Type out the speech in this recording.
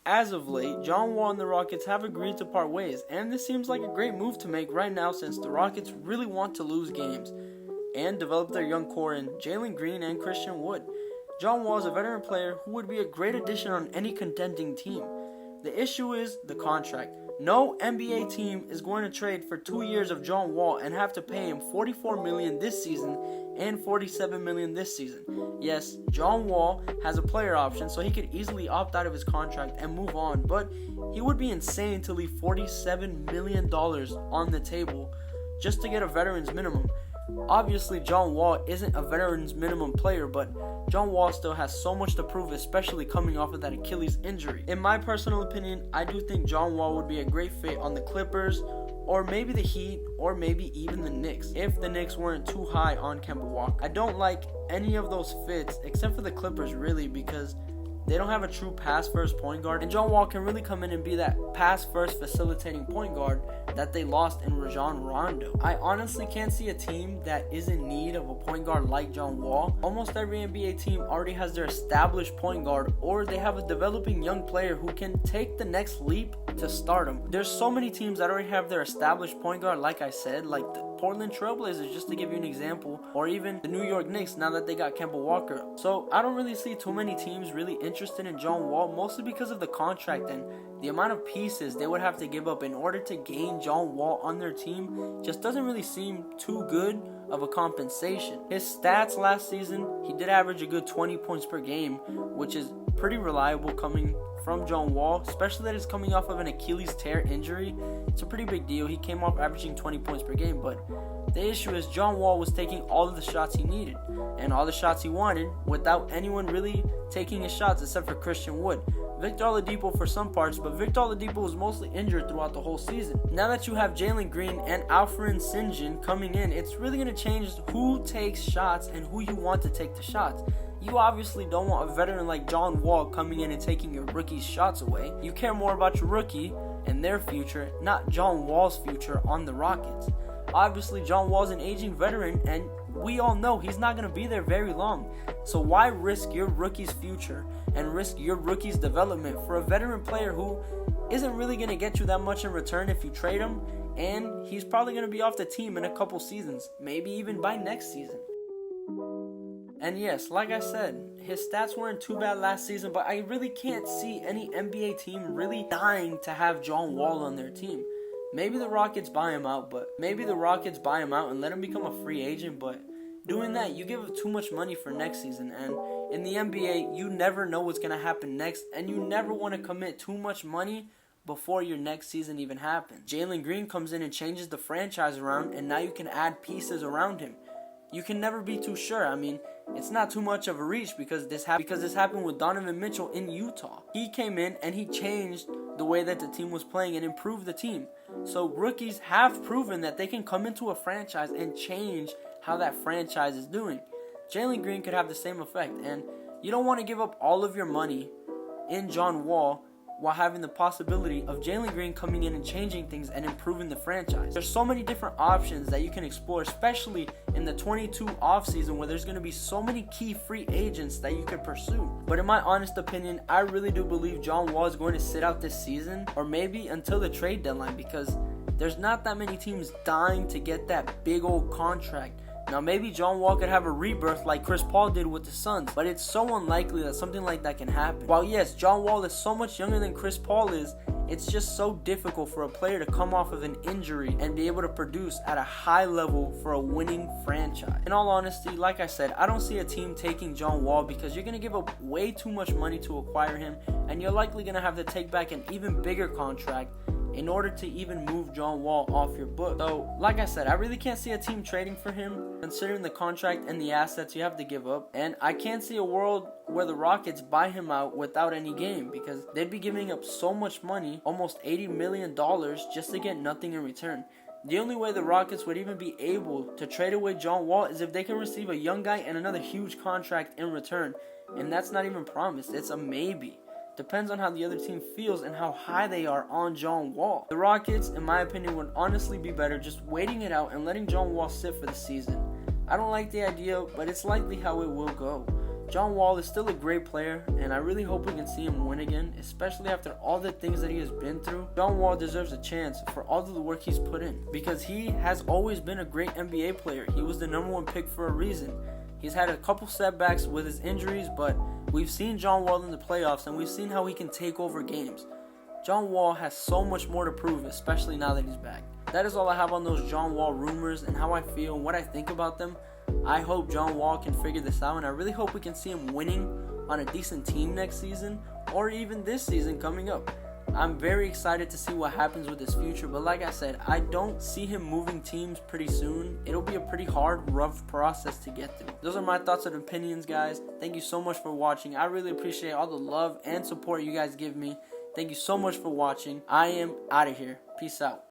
As of late, John Wall and the Rockets have agreed to part ways, and this seems like a great move to make right now since the Rockets really want to lose games and develop their young core in Jalen Green and Christian Wood. John Wall is a veteran player who would be a great addition on any contending team. The issue is the contract. No NBA team is going to trade for 2 years of John Wall and have to pay him $44 million this season and $47 million this season. Yes, John Wall has a player option, so he could easily opt out of his contract and move on, but he would be insane to leave $47 million on the table just to get a veteran's minimum. Obviously, John Wall isn't a veteran's minimum player, but John Wall still has so much to prove, especially coming off of that Achilles injury. In my personal opinion, I do think John Wall would be a great fit on the Clippers, or maybe the Heat, or maybe even the Knicks, if the Knicks weren't too high on Kemba Walker. I don't like any of those fits, except for the Clippers, really, because they don't have a true pass-first point guard, and John Wall can really come in and be that pass-first facilitating point guard that they lost in Rajon Rondo. I honestly can't see a team that is in need of a point guard like John Wall. Almost every NBA team already has their established point guard, or they have a developing young player who can take the next leap to stardom. There's so many teams that already have their established point guard, like I said, like the Portland Trailblazers, just to give you an example, or even the New York Knicks now that they got Kemba Walker. So I don't really see too many teams really interested in John Wall, mostly because of the contract and the amount of pieces they would have to give up in order to gain John Wall on their team just doesn't really seem too good of a compensation. His stats last season, he did average a good 20 points per game, which is pretty reliable coming from John Wall, especially that he's coming off of an Achilles tear injury. It's a pretty big deal. He came off averaging 20 points per game, but the issue is John Wall was taking all of the shots he needed and all the shots he wanted without anyone really taking his shots except for Christian Wood. Victor Oladipo for some parts, but Victor Oladipo was mostly injured throughout the whole season. Now that you have Jalen Green and Alperen Sengun coming in, it's really going to change who takes shots and who you want to take the shots. You obviously don't want a veteran like John Wall coming in and taking your rookie's shots away. You care more about your rookie and their future, not John Wall's future on the Rockets. Obviously, John Wall's an aging veteran, and we all know he's not going to be there very long. So why risk your rookie's future and risk your rookie's development for a veteran player who isn't really going to get you that much in return if you trade him, and he's probably going to be off the team in a couple seasons, maybe even by next season. And yes, like I said, his stats weren't too bad last season, but I really can't see any NBA team really dying to have John Wall on their team. Maybe the Rockets buy him out and let him become a free agent, but doing that, you give too much money for next season, and in the NBA, you never know what's going to happen next, and you never want to commit too much money before your next season even happens. Jalen Green comes in and changes the franchise around, and now you can add pieces around him. You can never be too sure. I mean, it's not too much of a reach because this happened with Donovan Mitchell in Utah. He came in and he changed the way that the team was playing and improved the team. So rookies have proven that they can come into a franchise and change how that franchise is doing. Jalen Green could have the same effect, and you don't want to give up all of your money in John Wall while having the possibility of Jalen Green coming in and changing things and improving the franchise. There's so many different options that you can explore, especially in the 22 offseason where there's going to be so many key free agents that you could pursue. But in my honest opinion, I really do believe John Wall is going to sit out this season, or maybe until the trade deadline, because there's not that many teams dying to get that big old contract. Now, maybe John Wall could have a rebirth like Chris Paul did with the Suns, but it's so unlikely that something like that can happen. While yes, John Wall is so much younger than Chris Paul is, it's just so difficult for a player to come off of an injury and be able to produce at a high level for a winning franchise. In all honesty, like I said, I don't see a team taking John Wall because you're going to give up way too much money to acquire him, and you're likely going to have to take back an even bigger contract in order to even move John Wall off your book. So, like I said, I really can't see a team trading for him, considering the contract and the assets you have to give up. And I can't see a world where the Rockets buy him out without any game, because they'd be giving up so much money, almost $80 million, just to get nothing in return. The only way the Rockets would even be able to trade away John Wall is if they can receive a young guy and another huge contract in return. And that's not even promised. It's a maybe. Depends on how the other team feels and how high they are on John Wall. The Rockets, in my opinion, would honestly be better just waiting it out and letting John Wall sit for the season. I don't like the idea, but it's likely how it will go. John Wall is still a great player, and I really hope we can see him win again, especially after all the things that he has been through. John Wall deserves a chance for all of the work he's put in, because he has always been a great NBA player. He was the #1 pick for a reason. He's had a couple setbacks with his injuries, but we've seen John Wall in the playoffs, and we've seen how he can take over games. John Wall has so much more to prove, especially now that he's back. That is all I have on those John Wall rumors and how I feel and what I think about them. I hope John Wall can figure this out, and I really hope we can see him winning on a decent team next season, or even this season coming up. I'm very excited to see what happens with his future, but like I said, I don't see him moving teams pretty soon. It'll be a pretty hard, rough process to get through. Those are my thoughts and opinions, guys. Thank you so much for watching. I really appreciate all the love and support you guys give me. Thank you so much for watching. I am out of here. Peace out.